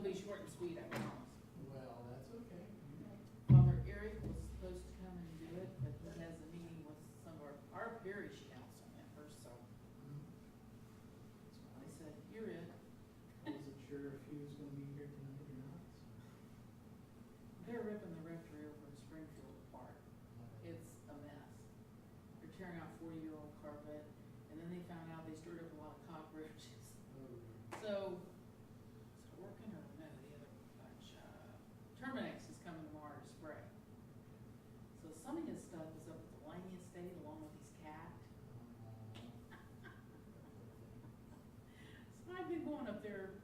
be short and sweet, I promise. Well, that's okay. Father Eric was supposed to come and do it, but he has a meeting with some of our parish council members, so I said, you're it. I wasn't sure if he was gonna be here tonight or not. They're ripping the rectory over in Springfield apart. It's a mess. They're tearing out 40-year-old carpet, and then they found out they stirred up a lot of cockroaches. So working or no, the other bunch, Terminex is coming tomorrow to spray. So some of his stuff is up at the Laney Estate along with his cat. So I've been going up there,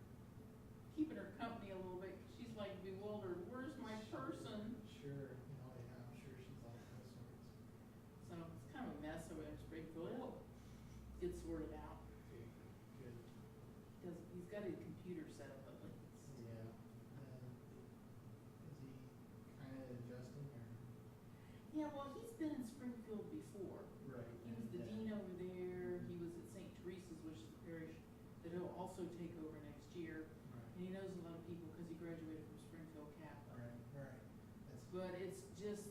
keeping her company a little bit, 'cause she's like bewildered, where's my person? Sure, yeah, I'm sure she's all sorts. So it's kind of a mess over there in Springfield. It'll get sorted out. Good. He's got his computer set up at least. Yeah. Is he kinda adjusting or? Yeah, well, he's been in Springfield before. Right. He was the dean over there, he was at St. Teresa's, which is the parish that he'll also take over next year. Right. And he knows a lot of people because he graduated from Springfield Catholic. Right. But it's just,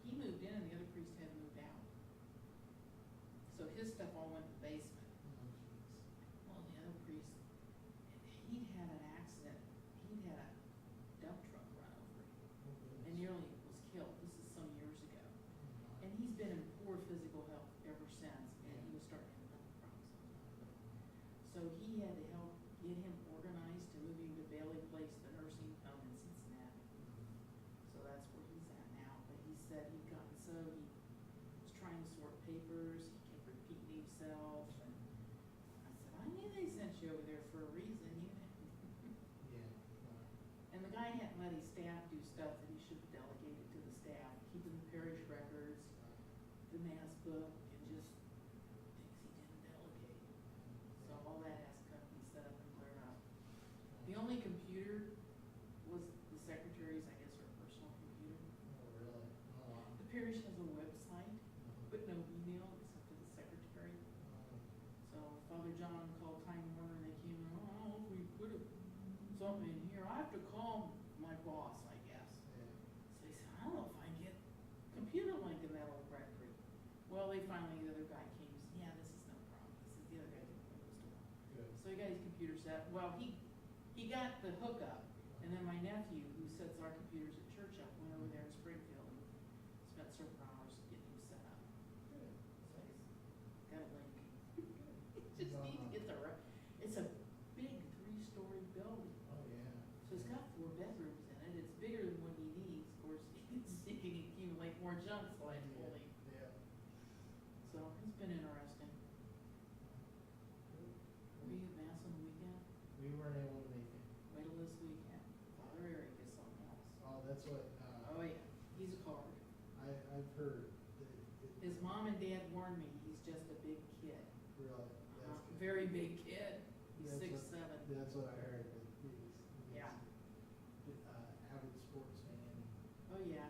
he moved in and the other priest hadn't moved out. So his stuff all went in the basement. Oh, jeez. Well, the other priest, he'd had an accident, he'd had a dump truck run over him Oh, goodness. and nearly was killed. This is some years ago. Oh, And he's been in poor physical health ever since, and he was starting to have mental problems. So he had to help get him organized to move him to Bailey Place, the nursing home in Cincinnati. So that's where he's at now. But he said he'd gotten so, he was trying to sort papers, he kept repeating himself, and I said, I knew they sent you over there for a reason, you know. Yeah. And the guy hadn't let his staff do stuff that he should have delegated to the staff, keeping the parish records, the mass book, and just things he didn't delegate. So all that has to come be set up and cleared up. The only computer was the secretary's, I guess, her personal computer. Oh, really? Oh, wow. The parish has a website, but no email except to the secretary. So Father John called Time Warner and they came in, oh, if we put something in here, I have to call my boss, I guess. Yeah. So he said, I don't know if I can get computer link in that old rectory. Well, they finally, the other guy came and said, yeah, this is no problem. This is the other guy didn't know this to work. Good. So he got his computer set. Well, he got the hookup, and then my nephew, who sets our computers at church up, went over there in Springfield and spent several hours getting him set up. Good. So he's got a link. Just need to get the right, it's a big 3-story building. Oh, yeah. So it's got 4 bedrooms in it. It's bigger than what he needs. Of course, he can accumulate more junk, so I told him. Yeah. So it's been interesting. Were you at Mass on the weekend? We weren't able to make it. Wait till this weekend. Father Eric is something else. Oh, that's what, Oh, yeah. He's a card. I've heard that. His mom and dad warned me, he's just a big kid. Really? That's good. Very big kid. He's That's 6'7". That's what I heard, that he's Yeah. avid sports fan. Oh, yeah.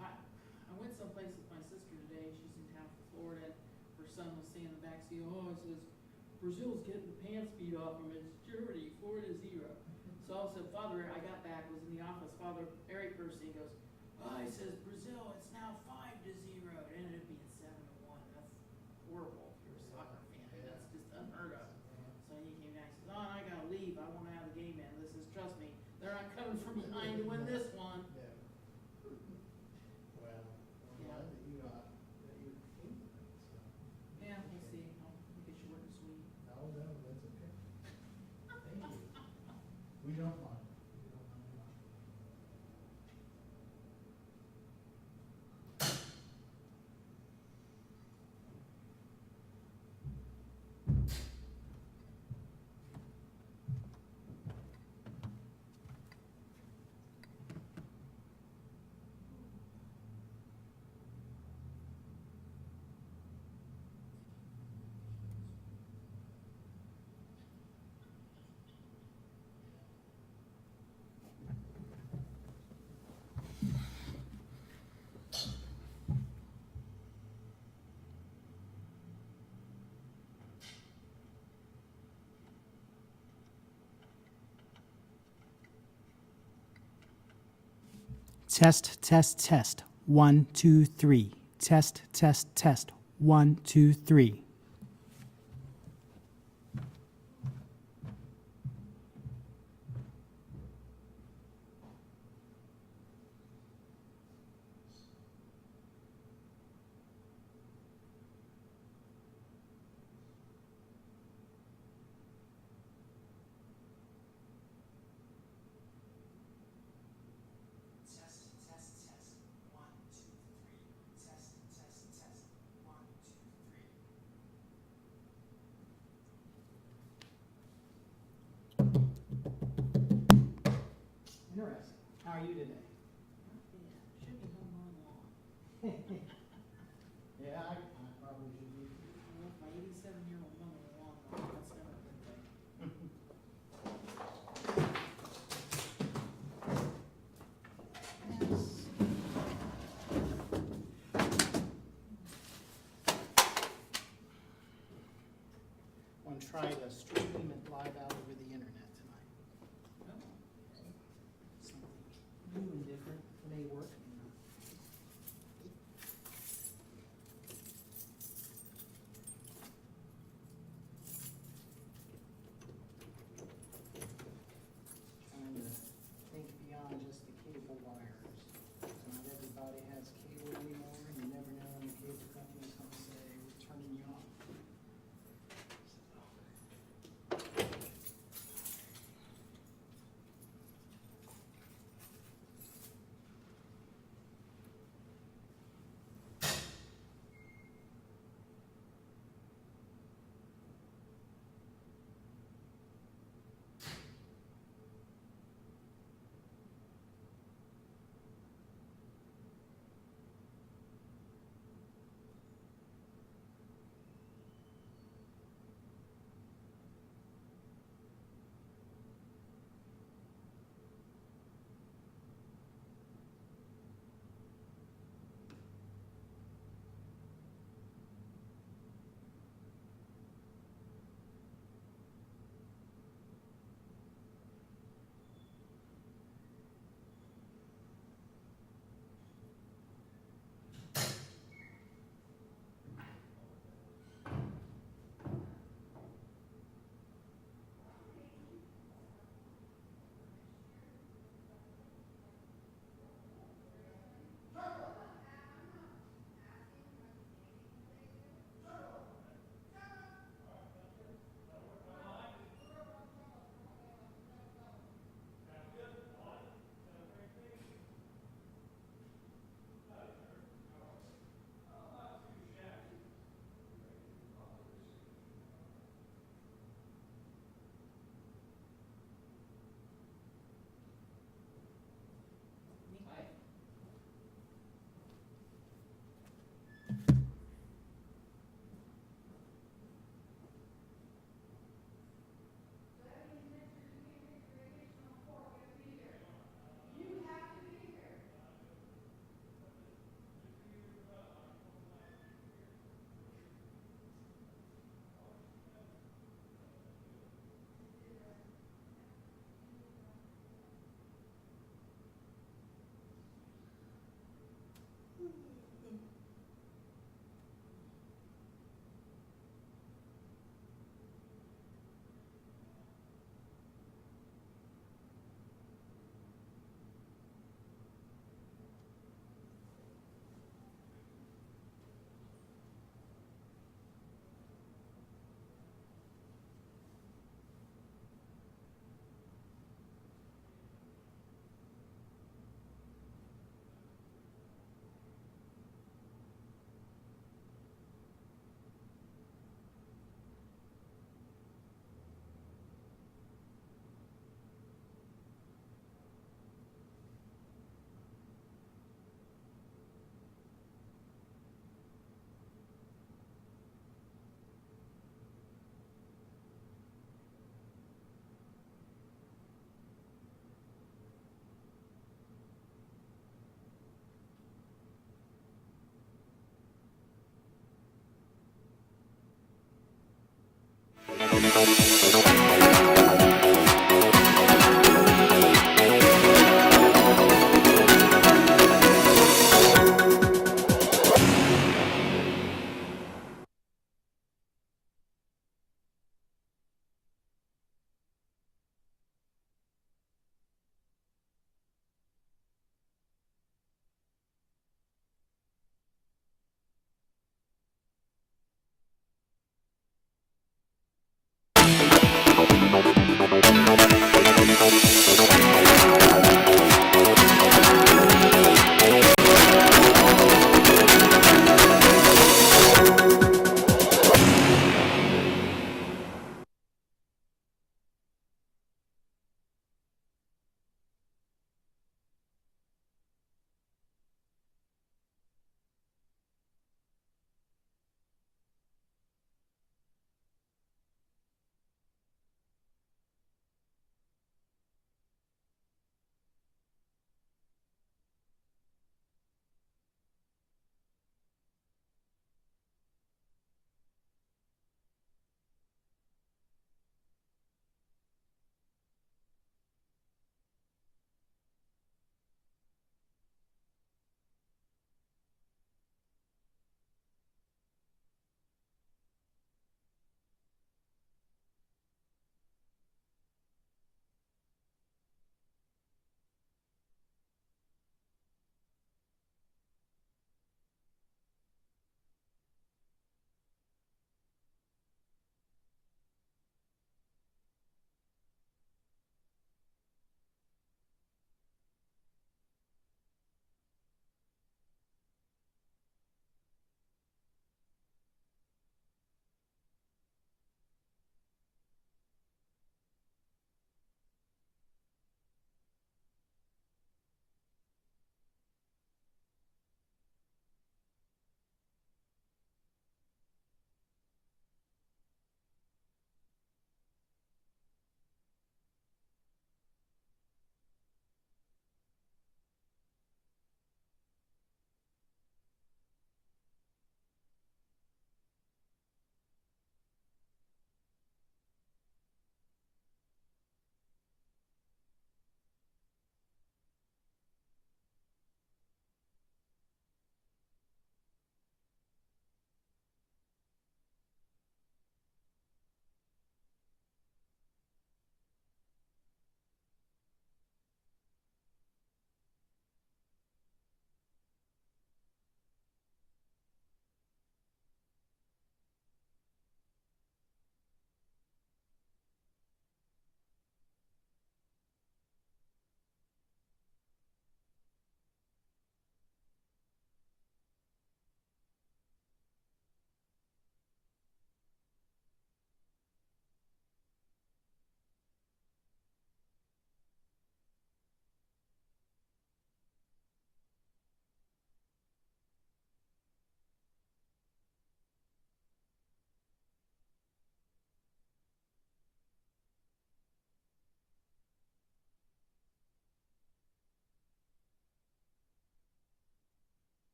I went someplace with my sister today. She's in town from Florida. Her son was saying in the backseat, oh, he says, Brazil's getting the pants beat off him. It's Germany, 4-0. So I said, Father, I got back, was in the office. Father Eric Percy goes, oh, he says, Brazil, it's now 5-0. It ended up being 7-1. That's horrible if you're a soccer fan. Yeah. That's just unheard of. So he came down, he says, oh, I gotta leave. I wanna have the game in. This is, trust me, they're not coming from behind to win this one. Yeah. Well, I'm Yeah. glad that you came to it, so. Yeah, we'll see. I'll make it short and sweet. No, that's okay. Thank you. We don't mind. We don't mind at all. Test, test, test. 1, 2, 3. Test, test, test. 1, 2, 3. Test, test, test. 1, 2, 3. Test, test, test. 1, 2, 3. Interesting. How are you today? Should be home on long. Yeah, I probably should be. Well, if my 87-year-old mother long, that's never a good thing. Want to try to stream it live out over the internet tonight. Something new and different may work. Trying to think beyond just the cable wires. Not everybody has cable anymore, and you never know when the cable company's gonna say, we're turning you off.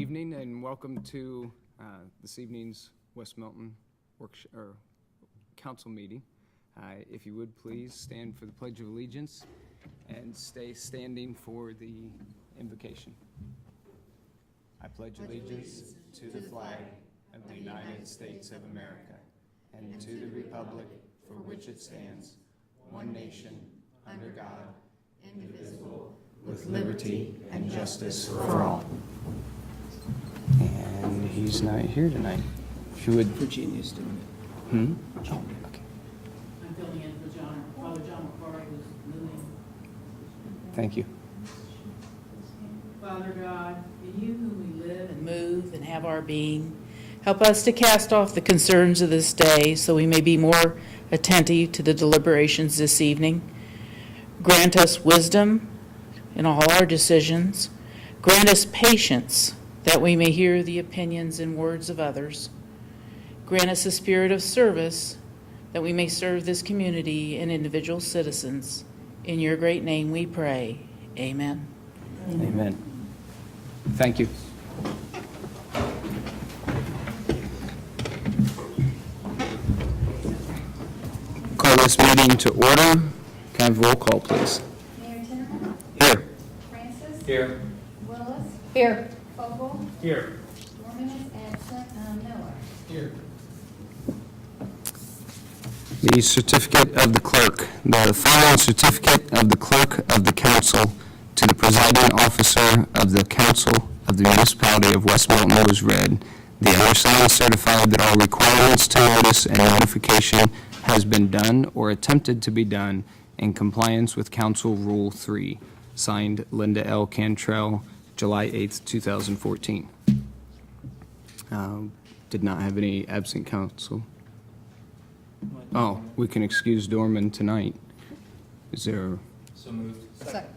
evening and welcome to this evening's West Milton council meeting. If you would please stand for the Pledge of Allegiance and stay standing for the invocation. I pledge allegiance to the flag of the United States of America and to the republic for which it stands, one nation, under God, indivisible, with liberty and justice for all. And he's not here tonight. If you would. Virginia's doing Oh, okay. I'm filling in for John, Father John McCarty, who's moving. Thank you. Father God, in you whom we live and move and have our being, help us to cast off the concerns of this day so we may be more attentive to the deliberations this evening. Grant us wisdom in all our decisions. Grant us patience that we may hear the opinions and words of others. Grant us a spirit of service that we may serve this community and individual citizens. In your great name we pray. Amen. Amen. Thank you. Call this meeting to order. Can I have roll call, please? Mayor Tinnerman? Here. Francis? Here. Willis? Here. Vogel? Here. Mormon is absent. Miller? Here. The certificate of the clerk. The following certificate of the clerk of the council to the presiding officer of the council of the municipality of West Milton was read. The undersigned certified that all requirements to notice and notification has been done or attempted to be done in compliance with Council Rule 3. Signed, Linda L. Cantrell, July 8th, 2014. Did not have any absent council. Oh, we can excuse Dorman tonight. Is there? So moved. Second.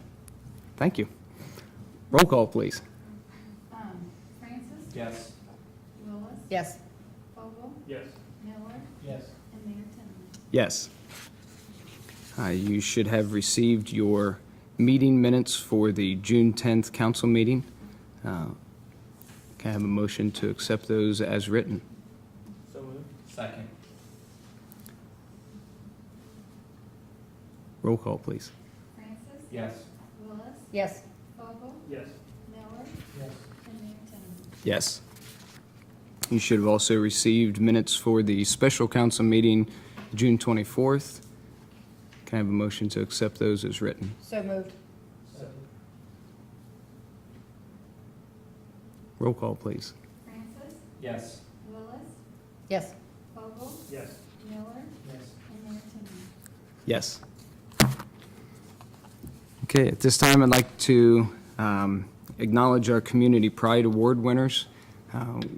Thank you. Roll call, please. Francis? Yes. Willis? Yes. Vogel? Yes. Miller? Yes. And Mayor Tinnerman? Yes. You should have received your meeting minutes for the June 10th council meeting. Can I have a motion to accept those as written? So moved. Second. Roll call, please. Francis? Yes. Willis? Yes. Vogel? Yes. Miller? Yes. And Mayor Tinnerman? Yes. You should have also received minutes for the special council meeting June 24th. Can I have a motion to accept those as written? So moved. Second. Roll call, please. Francis? Yes. Willis? Yes. Vogel? Yes. Miller? Yes. And Mayor Tinnerman? Yes. Okay, at this time, I'd like to acknowledge our Community Pride Award winners.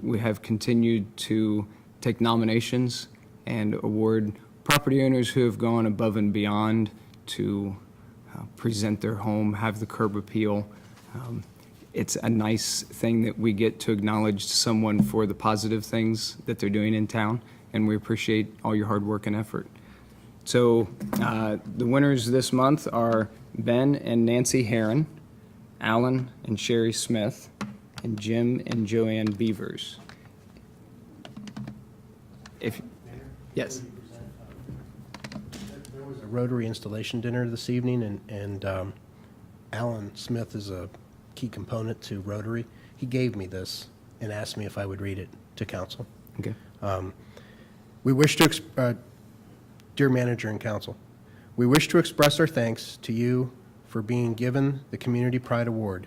We have continued to take nominations and award property owners who have gone above and beyond to present their home, have the curb appeal. It's a nice thing that we get to acknowledge someone for the positive things that they're doing in town, and we appreciate all your hard work and effort. So the winners this month are Ben and Nancy Herron, Alan and Sherry Smith, and Jim and Joanne Beavers. Yes. There was a Rotary installation dinner this evening, and Alan Smith is a key component to Rotary. He gave me this and asked me if I would read it to council. Okay. We wish to, dear manager and council, we wish to express our thanks to you for being given the Community Pride Award.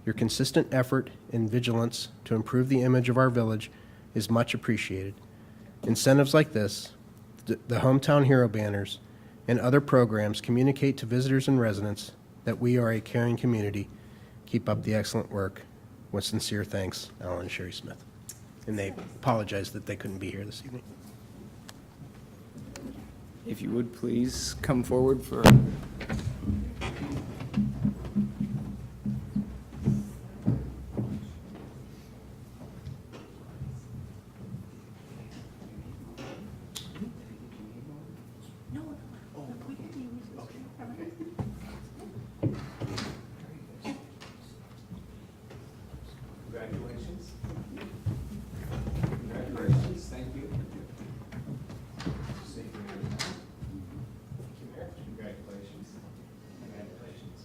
Your consistent effort and vigilance to improve the image of our village is much appreciated. Incentives like this, the Hometown Hero banners, and other programs communicate to visitors and residents that we are a caring community. Keep up the excellent work. With sincere thanks, Alan and Sherry Smith. And they apologize that they couldn't be here this evening. If you would please come forward for. Congratulations. Congratulations, thank you. Congratulations. Congratulations.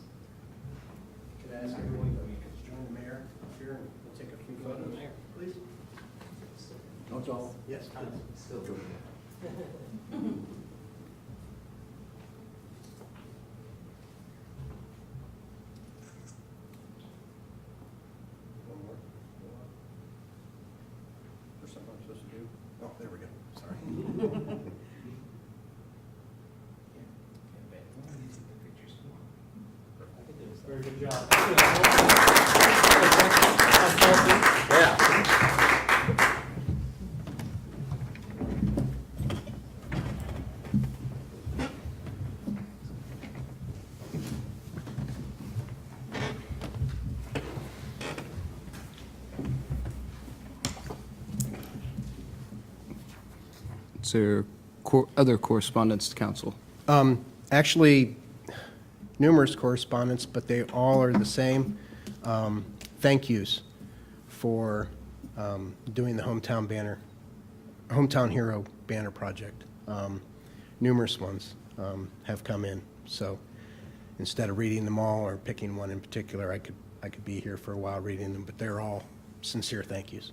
Could I ask everyone to join the mayor up here and we'll take a few photos? Please. Don't y'all? Yes, please. Still doing it. One more. There's something I'm supposed to do? Oh, there we go. Sorry. Very good job. Is there other correspondence to council? Actually, numerous correspondence, but they all are the same. Thank yous for doing the Hometown Hero banner project. Numerous ones have come in, so instead of reading them all or picking one in particular, I could be here for a while reading them, but they're all sincere thank yous.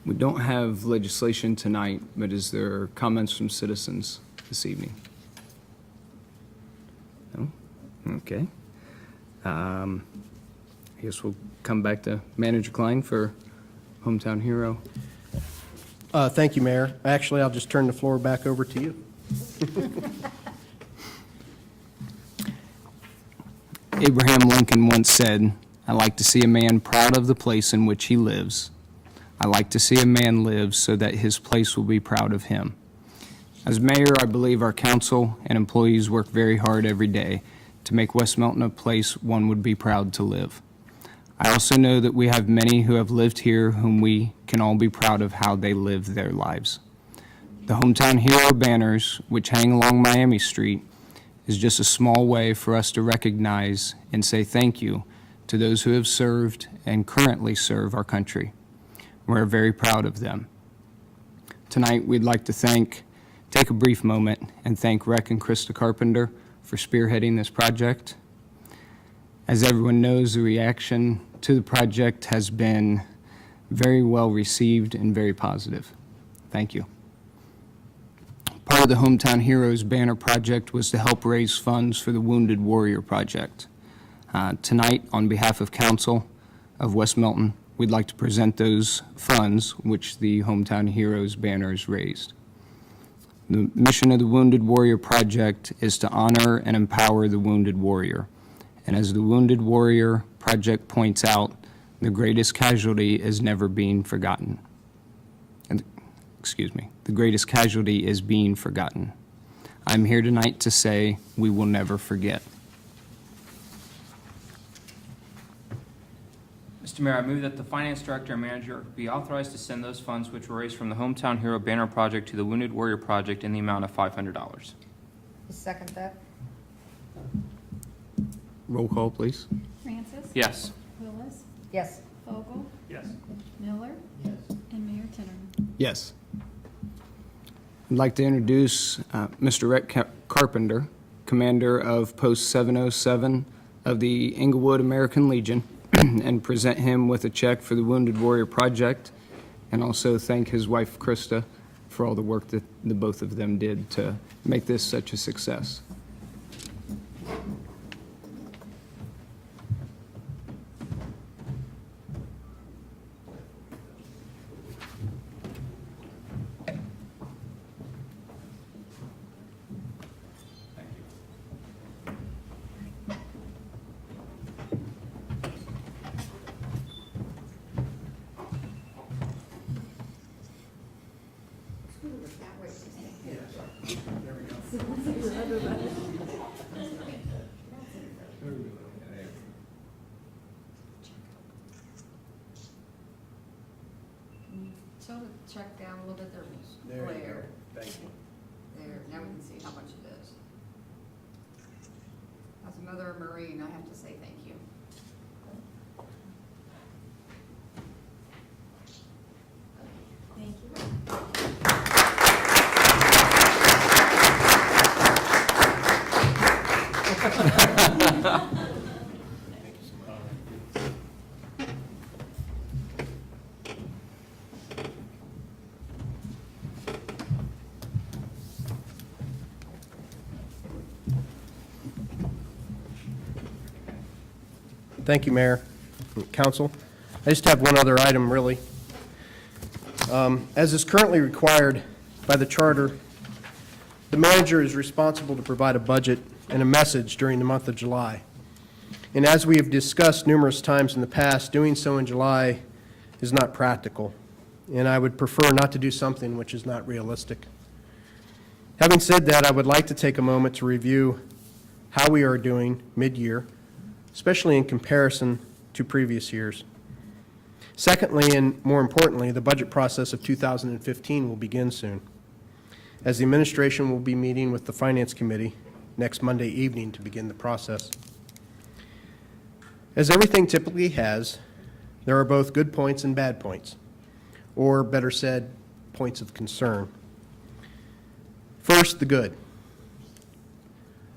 We don't have legislation tonight, but is there comments from citizens this evening? No? Okay. I guess we'll come back to Manager Klein for Hometown Hero. Thank you, Mayor. Actually, I'll just turn the floor back over to you. Abraham Lincoln once said, "I like to see a man proud of the place in which he lives. I like to see a man live so that his place will be proud of him." As mayor, I believe our council and employees work very hard every day to make West Milton a place one would be proud to live. I also know that we have many who have lived here whom we can all be proud of how they live their lives. The Hometown Hero banners, which hang along Miami Street, is just a small way for us to recognize and say thank you to those who have served and currently serve our country. We're very proud of them. Tonight, we'd like to take a brief moment and thank Rec and Krista Carpenter for spearheading this project. As everyone knows, the reaction to the project has been very well received and very positive. Thank you. Part of the Hometown Heroes banner project was to help raise funds for the Wounded Warrior Project. Tonight, on behalf of Council of West Milton, we'd like to present those funds which the Hometown Heroes banners raised. The mission of the Wounded Warrior Project is to honor and empower the wounded warrior. And as the Wounded Warrior Project points out, the greatest casualty is never being forgotten. The greatest casualty is being forgotten. I'm here tonight to say we will never forget. Mr. Mayor, I move that the Finance Director and Manager be authorized to send those funds which were raised from the Hometown Hero Banner Project to the Wounded Warrior Project in the amount of $500. Second that. Roll call, please. Francis? Yes. Willis? Yes. Vogel? Yes. Miller? Yes. And Mayor Tinnerman. Yes. I'd like to introduce Mr. Rhett Carpenter, Commander of Post 707 of the Inglewood American Legion, and present him with a check for the Wounded Warrior Project, and also thank his wife, Krista, for all the work that the both of them did to make this such a success. Tilt the check down a little bit, there's There you go. glare. Thank you. There, now we can see how much it is. As a mother of Marine, I have to say thank you. Thank you, Mayor, Council. I just have one other item, really. As is currently required by the charter, the manager is responsible to provide a budget and a message during the month of July. And as we have discussed numerous times in the past, doing so in July is not practical, and I would prefer not to do something which is not realistic. Having said that, I would like to take a moment to review how we are doing mid-year, especially in comparison to previous years. Secondly, and more importantly, the budget process of 2015 will begin soon, as the administration will be meeting with the Finance Committee next Monday evening to begin the process. As everything typically has, there are both good points and bad points, or better said, points of concern. First, the good.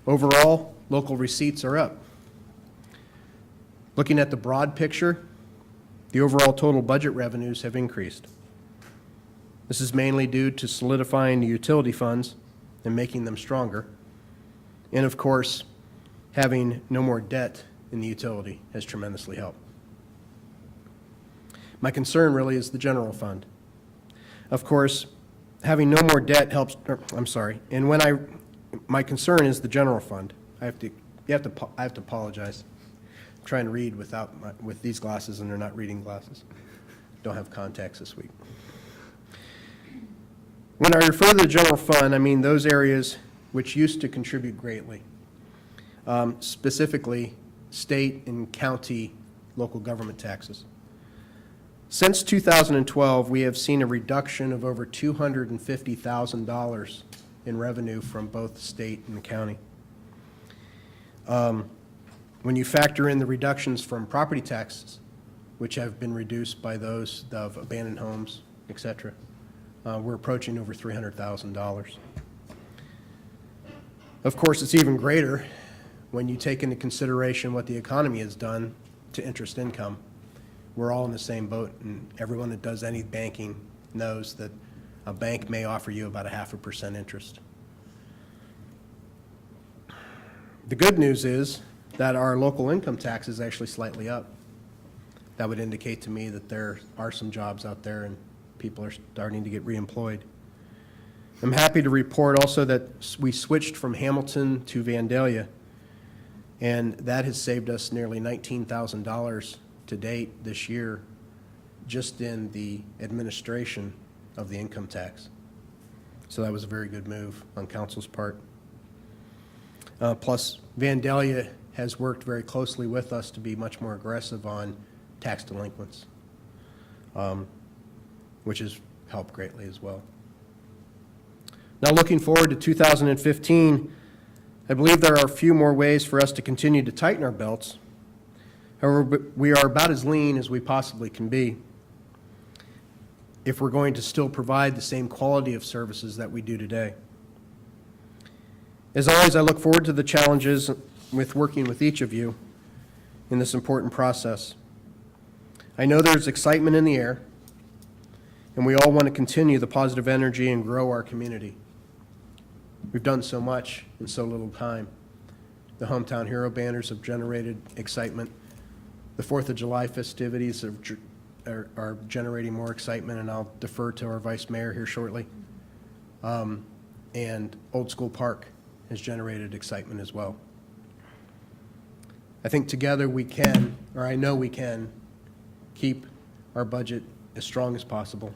Overall, local receipts are up. Looking at the broad picture, the overall total budget revenues have increased. This is mainly due to solidifying the utility funds and making them stronger, and of course, having no more debt in the utility has tremendously helped. My concern really is the general fund. Of course, having no more debt helps, and my concern is the general fund. I have to apologize. I'm trying to read with these glasses, and they're not reading glasses. Don't have contacts this week. When I refer to the general fund, I mean those areas which used to contribute greatly, specifically state and county local government taxes. Since 2012, we have seen a reduction of over $250,000 in revenue from both the state and the county. When you factor in the reductions from property taxes, which have been reduced by those of abandoned homes, et cetera, we're approaching over $300,000. Of course, it's even greater when you take into consideration what the economy has done to interest income. We're all in the same boat, and everyone that does any banking knows that a bank may offer you about 0.5% interest. The good news is that our local income tax is actually slightly up. That would indicate to me that there are some jobs out there and people are starting to get reemployed. I'm happy to report also that we switched from Hamilton to Vandalia, and that has saved us nearly $19,000 to date this year just in the administration of the income tax. So that was a very good move on council's part. Plus, Vandalia has worked very closely with us to be much more aggressive on tax delinquents, which has helped greatly as well. Now, looking forward to 2015, I believe there are a few more ways for us to continue to tighten our belts. However, we are about as lean as we possibly can be if we're going to still provide the same quality of services that we do today. As always, I look forward to the challenges with working with each of you in this important process. I know there's excitement in the air, and we all want to continue the positive energy and grow our community. We've done so much in so little time. The Hometown Hero banners have generated excitement. The 4th of July festivities are generating more excitement, and I'll defer to our Vice Mayor here shortly. And Old School Park has generated excitement as well. I think together we can, or I know we can, keep our budget as strong as possible.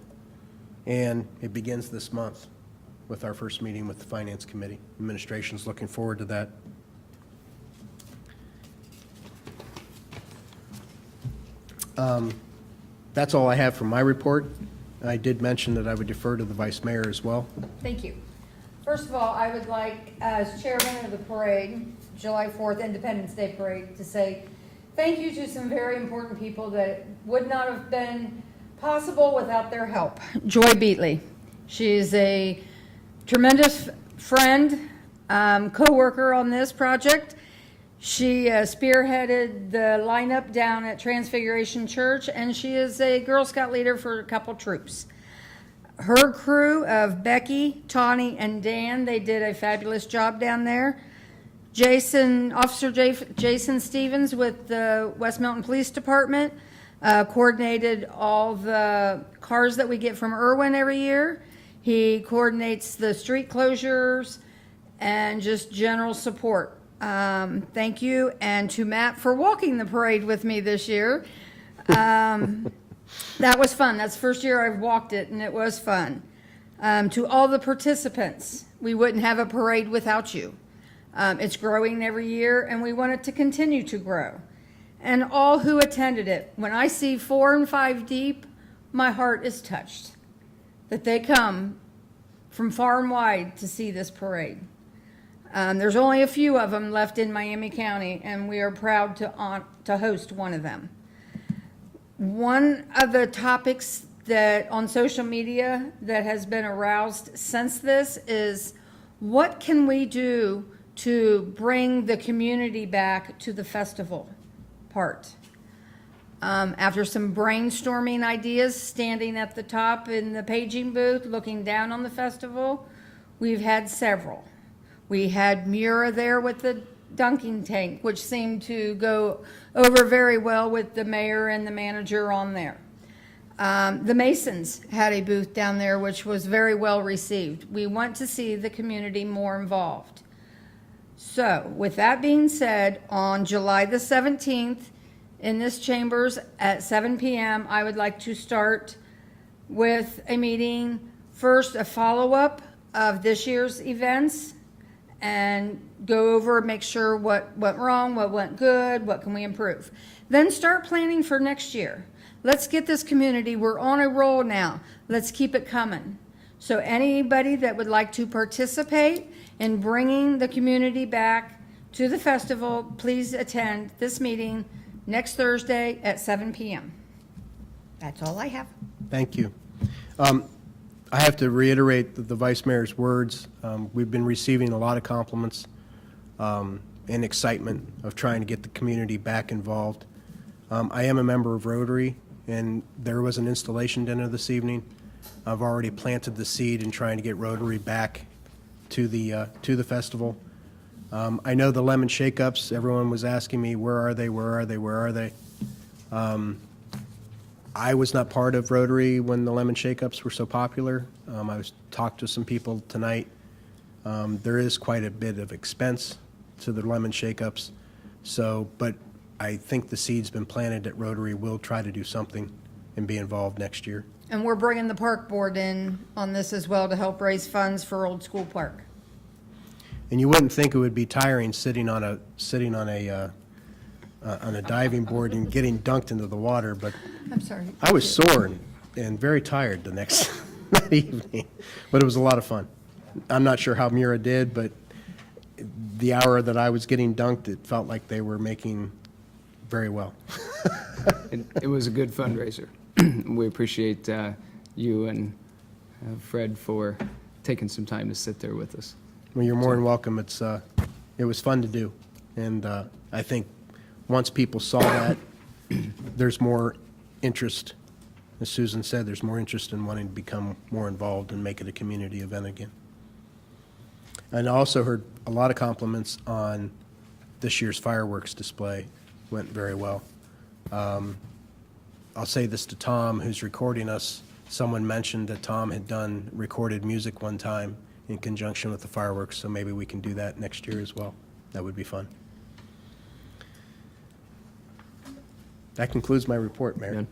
And it begins this month with our first meeting with the Finance Committee. Administration's looking forward to that. That's all I have for my report. I did mention that I would defer to the Vice Mayor as well. Thank you. First of all, I would like, as chairman of the parade, July 4th Independence Day Parade, to say thank you to some very important people that would not have been possible without their help. Joy Beatley. She is a tremendous friend, co-worker on this project, She spearheaded the lineup down at Transfiguration Church, and she is a Girl Scout leader for a couple troops. Her crew of Becky, Tawny, and Dan, they did a fabulous job down there. Officer Jason Stevens with the West Milton Police Department coordinated all the cars that we get from Irwin every year. He coordinates the street closures and just general support. Thank you, and to Matt for walking the parade with me this year. That was fun. That's the first year I've walked it, and it was fun. To all the participants, we wouldn't have a parade without you. It's growing every year, and we want it to continue to grow. And all who attended it, when I see 4 and 5 deep, my heart is touched that they come from far and wide to see this parade. There's only a few of them left in Miami County, and we are proud to host one of them. One of the topics that on social media that has been aroused since this is, what can we do to bring the community back to the festival part? After some brainstorming ideas, standing at the top in the paging booth, looking down on the festival, we've had several. We had Mura there with the dunking tank, which seemed to go over very well with the mayor and the manager on there. The Masons had a booth down there, which was very well received. We want to see the community more involved. So, with that being said, on July the 17th, in this chambers at 7 p.m., I would like to start with a meeting. First, a follow-up of this year's events, and go over, make sure what went wrong, what went good, what can we improve. Then start planning for next year. Let's get this community, we're on a roll now. Let's keep it coming. So anybody that would like to participate in bringing the community back to the festival, please attend this meeting next Thursday at 7 p.m. That's all I have. Thank you. I have to reiterate the Vice Mayor's words. We've been receiving a lot of compliments and excitement of trying to get the community back involved. I am a member of Rotary, and there was an installation dinner this evening. I've already planted the seed in trying to get Rotary back to the festival. I know the lemon shake-ups, everyone was asking me, where are they, where are they, where are they? I was not part of Rotary when the lemon shake-ups were so popular. I was talked to some people tonight. There is quite a bit of expense to the lemon shake-ups. So, but I think the seed's been planted that Rotary will try to do something and be involved next year. And we're bringing the park board in on this as well to help raise funds for Old School Park. And you wouldn't think it would be tiring sitting on a diving board and getting dunked into the water, but I'm sorry. I was sore and very tired the next that evening, but it was a lot of fun. I'm not sure how Mura did, but the hour that I was getting dunked, it felt like they were making very well. It was a good fundraiser. We appreciate you and Fred for taking some time to sit there with us. Well, you're more than welcome. It was fun to do, and I think once people saw that, there's more interest. As Susan said, there's more interest in wanting to become more involved and make it a community event again. And I also heard a lot of compliments on this year's fireworks display. Went very well. I'll say this to Tom, who's recording us. Someone mentioned that Tom had done recorded music one time in conjunction with the fireworks, so maybe we can do that next year as well. That would be fun. That concludes my report, Mayor. Good.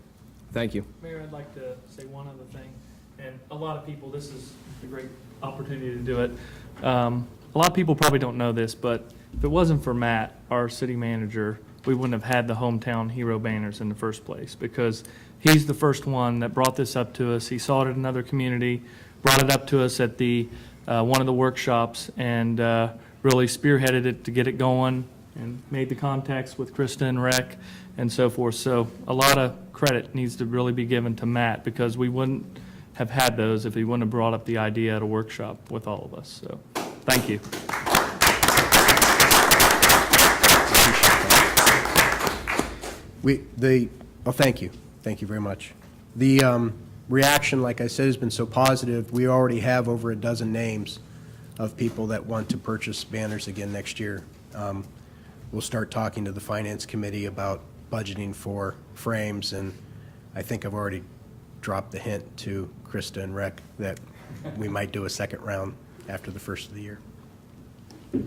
Thank you. Mayor, I'd like to say one other thing, and a lot of people, this is a great opportunity to do it. A lot of people probably don't know this, but if it wasn't for Matt, our city manager, we wouldn't have had the hometown hero banners in the first place, because he's the first one that brought this up to us. He saw it in another community, brought it up to us at the one of the workshops, and really spearheaded it to get it going, and made the contacts with Krista and Rec and so forth. So a lot of credit needs to really be given to Matt, because we wouldn't have had those if he wouldn't have brought up the idea at a workshop with all of us. So thank you. Thank you. Thank you very much. The reaction, like I said, has been so positive. We already have over a dozen names of people that want to purchase banners again next year. We'll start talking to the Finance Committee about budgeting for frames, and I think I've already dropped the hint to Krista and Rec that we might do a second round after the first of the year.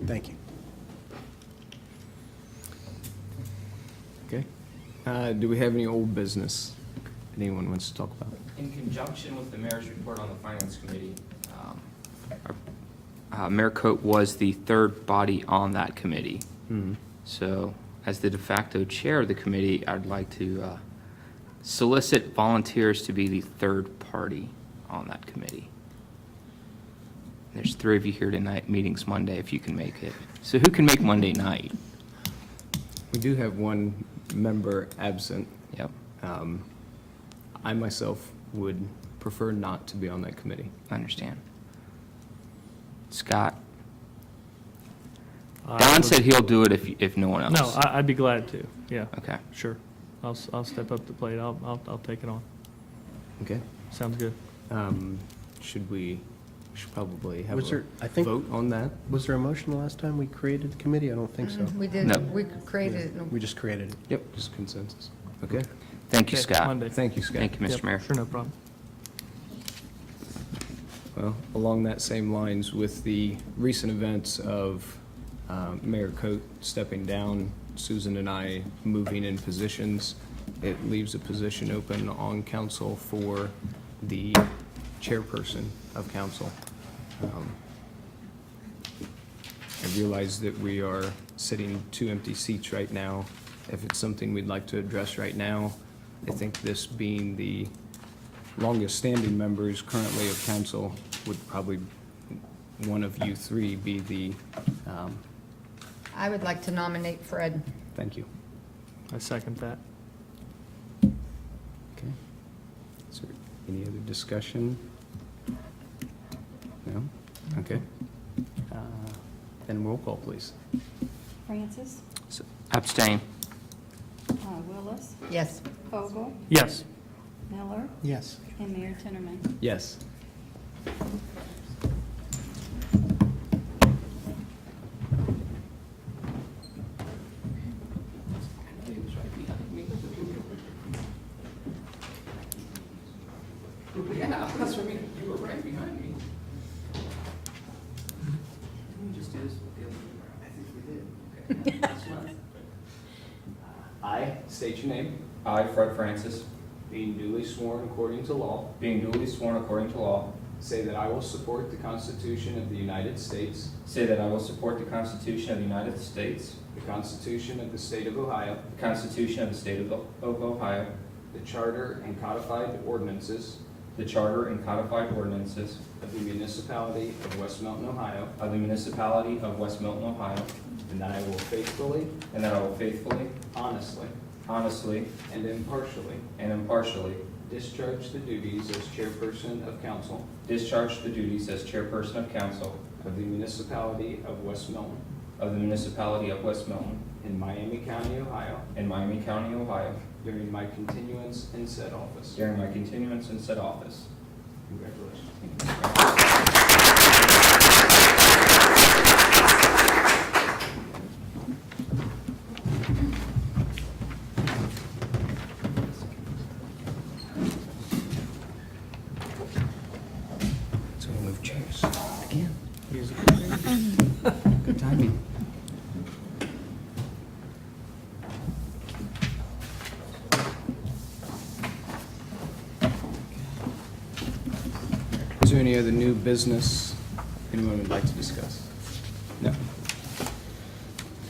Thank you. Okay. Do we have any old business anyone wants to talk about? In conjunction with the mayor's report on the finance committee, Mayor Coate was the third body on that committee. Mhm. So as the de facto chair of the committee, I'd like to solicit volunteers to be the third party on that committee. There's 3 of you here tonight, meeting's Monday if you can make it. So who can make Monday night? We do have one member absent. Yep, I myself would prefer not to be on that committee. I understand. Scott? Don said he'll do it if no one else. No, I'd be glad to, yeah, Okay. sure. I'll step up to the plate, I'll take it on. Okay. Sounds good. We should probably have Was a there- I think- vote on that. Was there a motion the last time we created the committee? I don't think so. We did, No. we created it. We just created it. Yep. Just consensus. Okay. Thank you, Okay, Scott. Monday. Thank you, Scott. Thank you, Mr. Yep, Mayor. Sure, no problem. Well, along that same lines, with the recent events of Mayor Coate stepping down, Susan and I moving in positions, it leaves a position open on council for the chairperson of council. I realize that we are sitting 2 empty seats right now. If it's something we'd like to address right now, I think this being the longest-standing members currently of council would probably, one of you 3 be the, I would like to nominate Fred. thank you. I second that. Okay. Is there any other discussion? No? Okay. Then roll call, please. Francis, Abstain. Willis, Yes. Vogel, Yes. Miller, Yes. and Mayor Tinnerman. Yes. Yeah, that's what I mean, you were right behind me. Didn't we just do this with the other way around? I think we did. Okay, that's fine. I state your name, I, Fred Francis, being duly sworn according to law, being duly sworn according to law, say that I will support the Constitution of the United States, say that I will support the Constitution of the United States, the Constitution of the State of Ohio, the Constitution of the State of Ohio, the Charter and codified ordinances the Charter and codified ordinances of the Municipality of West Milton, Ohio, of the Municipality of West Milton, Ohio, and that I will faithfully, and that I will faithfully, honestly, and impartially discharge the duties as chairperson of council discharge the duties as chairperson of council of the Municipality of West Milton of the Municipality of West Milton in Miami County, Ohio, in Miami County, Ohio, during my continuance in said office. during my continuance in said office. Congratulations. So we'll move chairs again. Good timing. Is there any other new business anyone would like to discuss? No?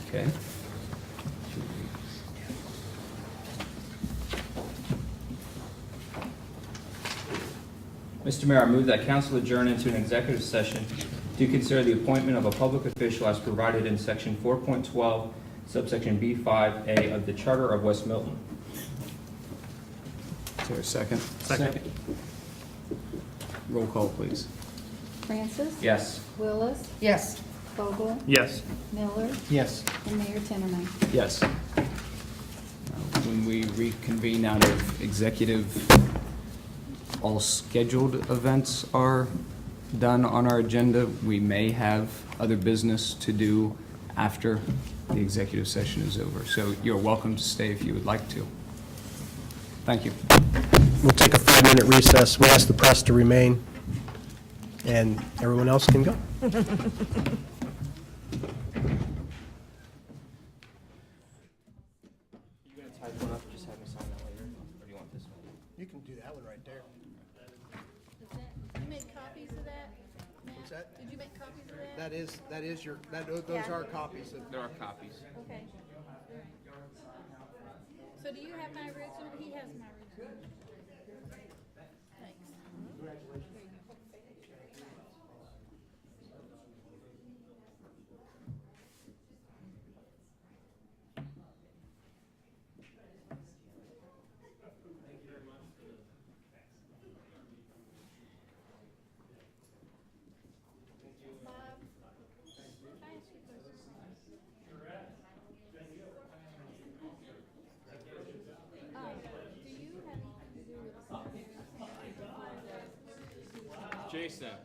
Okay. Mr. Mayor, I move that council adjourn into an executive session to consider the appointment of a public official as provided in section 4.12, subsection B5A of the Charter of West Milton. Is there a second? Second. Roll call, please. Francis, Yes. Willis, Yes. Vogel, Yes. Miller, Yes. and Mayor Tinnerman. Yes. when we reconvene out of executive, all scheduled events are done on our agenda. We may have other business to do after the executive session is over. So you're welcome to stay if you would like to. Thank you. We'll take a 5-minute recess. We ask the press to remain, and everyone else can go. You gonna type one up and just have me sign that later, or do you want this one? You can do that one right there. You make copies of that? Matt? What's that? Did you make copies of that? That is your, those are copies of. There are copies. Okay. So do you have my original? He has my original. Thanks. Bob, can I ask you a question? Do you have anything to do with the cemetery? Jason.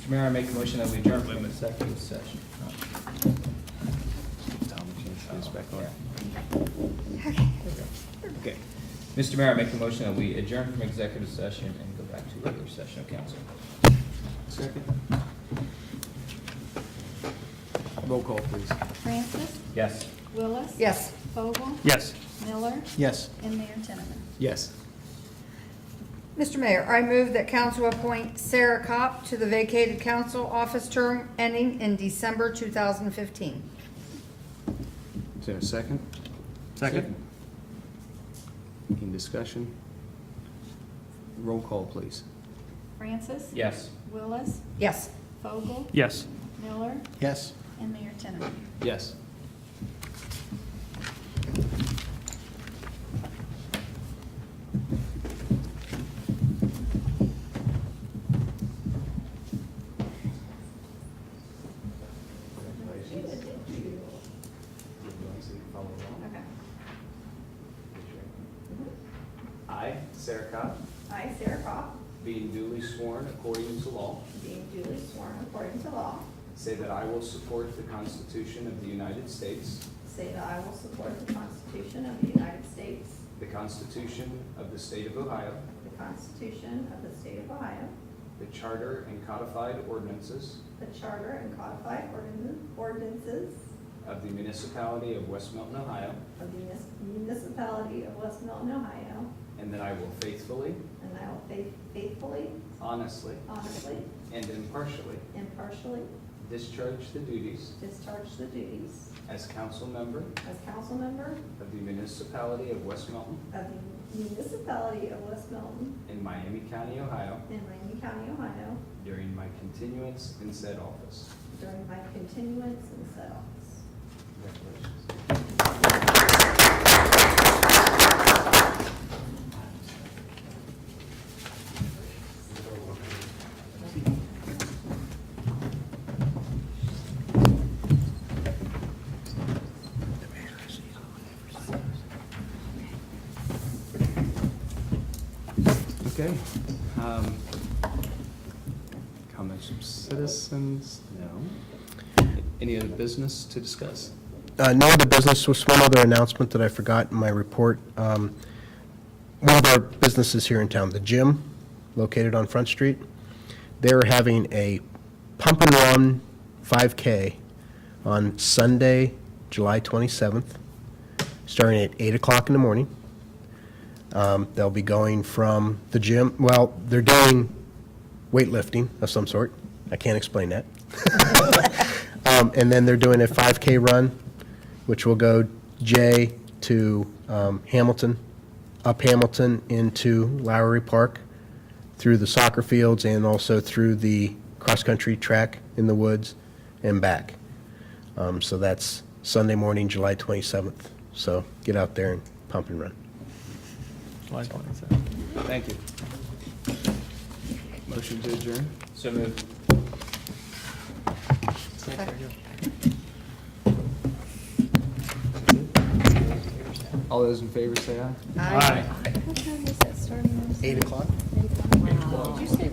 Mr. Mayor, I make a motion that we adjourn from executive session. Okay. Mr. Mayor, I make a motion that we adjourn from executive session and go back to regular session of council. Second. Roll call, please. Francis, Yes. Willis. Yes. Vogel, Yes. Miller, Yes. and Mayor Tinnerman. Yes. Mr. Mayor, I move that council appoint Sarah Kopp to the vacated council office term ending in December 2015. Is there a second? Second. Any discussion? Roll call, please. Francis. Yes. Willis, Yes. Vogel, Yes. Miller, Yes. and Mayor Tinnerman. Yes. Okay. I, Sarah Cobb, I, Sarah Kopp, being duly sworn according to law, being duly sworn according to law, say that I will support the Constitution of the United States, say that I will support the Constitution of the United States, the Constitution of the State of Ohio, the Constitution of the State of Ohio, the Charter and codified ordinances the Charter and codified ordinances of the Municipality of West Milton, Ohio, of the Municipality of West Milton, Ohio, and that I will faithfully, and I will faithfully, honestly, honestly, and impartially impartially discharge the duties discharge the duties as council member as council member of the Municipality of West Milton of the Municipality of West Milton in Miami County, Ohio, in Miami County, Ohio, during my continuance in said office. during my continuance in said office. Congratulations. Okay. Comments from citizens? No. Any other business to discuss? No other business, was one other announcement that I forgot in my report. One of our businesses here in town, the gym, located on Front Street, they're having a pump and run 5K on Sunday, July 27th, starting at 8 o'clock in the morning. They'll be going from the gym, well, they're doing weightlifting of some sort. I can't explain that. And then they're doing a 5K run, which will go J to Hamilton, up Hamilton into Lowry Park, through the soccer fields, and also through the cross-country track in the woods and back. So that's Sunday morning, July 27th. So get out there and pump and run. July 27th. Thank you. Motion to adjourn? So moved. All those in favor say aye. Aye. What time is that starting? 8 o'clock? Wow. Did you say